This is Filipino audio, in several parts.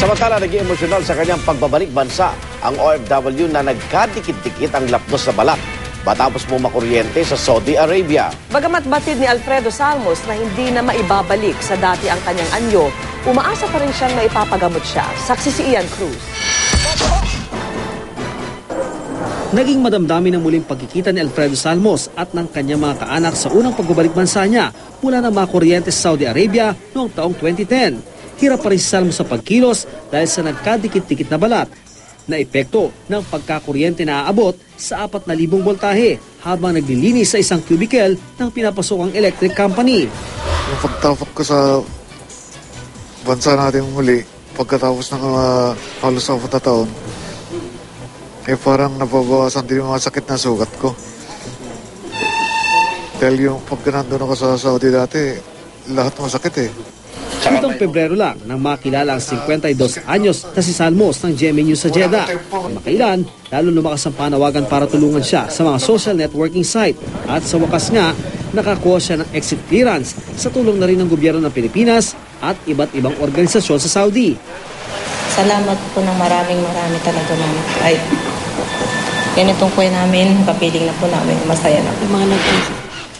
Samantala, naging emosyonal sa kanyang pagbabalik bansa ang OFW na nagkadikit-dikit ang lapdos sa balat matapos makuryente sa Saudi Arabia. Bagamat batid ni Alfredo Salmos na hindi na maibabalik sa dati ang kanyang anyo, umaasa pa rin siyang maipapagamot siya. Saksi si Ian Cruz. Naging madamdamin ang muling pagkikita ni Alfredo Salmos at ng kanyang mga kaanak sa unang pagbabalik bansa niya mula na makuryente sa Saudi Arabia noong taong 2010. Hirap pa rin si Salmos sa pagkilos dahil sa nagkadikit-dikit na balat na epekto ng pagkakuryente na aabot sa 4,000 voltahe habang naglilinis sa isang cubicle ng pinapasokang electric company. Yung pagtapok ko sa bansa natin muli, pagkatapos ng halos 4 na taon, parang nababawasan din yung mga sakit na sugat ko. Dahil yung pagka nandun ako sa Saudi dati, lahat masakit Itong Pebrero lang nang makilala ang 52 anyos na si Salmos ng GMA News sa Jeddah. Makailan, lalo lumakas ang panawagan para tulungan siya sa mga social networking site. At sa wakas nga, nakakuha siya ng exit clearance sa tulong na rin ng gobyerno ng Pilipinas at iba't ibang organisasyon sa Saudi. Salamat po ng marami talaga namin. Ay, ganitong po namin, kapiling na po namin, masaya na po.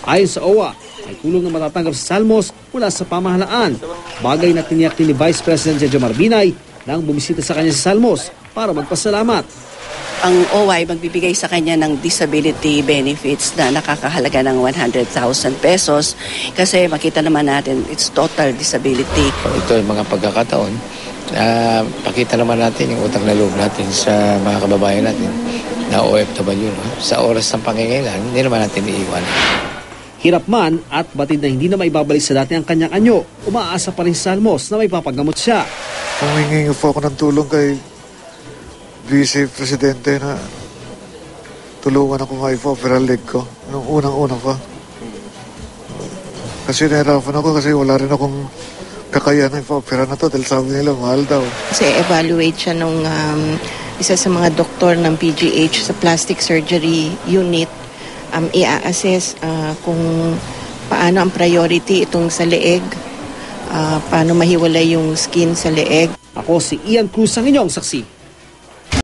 Ayon sa OWA, ay tulong na matatanggap si Salmos mula sa pamahalaan. Bagay na tiniyak ni Vice President Jejomar Binay nang bumisita sa kanya si Salmos para magpasalamat. Ang OWA ay magbibigay sa kanya ng disability benefits na nakakahalaga ng 100,000 pesos kasi makita naman natin it's total disability. Ito ay mga pagkakataon. Pakita naman natin yung utang na loob natin sa mga kababayan natin na OFW. Sa oras ng pangangailangan, hindi naman natin iiwan. Hirap man at batid na hindi na maibabalik sa dati ang kanyang anyo, umaasa pa rin si Salmos na may papagamot siya. Humingi po ako ng tulong kay Vice Presidente na tulungan ako maipa-opera leg ko nung unang-una pa. Kasi nahirapan ako kasi wala rin akong kakayahan ipa-opera na to dahil sabi nila mahal daw. Kasi evaluate siya nung isa sa mga doktor ng PGH sa plastic surgery unit. I-assess kung paano ang priority itong sa leeg, paano mahiwalay yung skin sa leeg. Ako si Ian Cruz ang inyong saksi.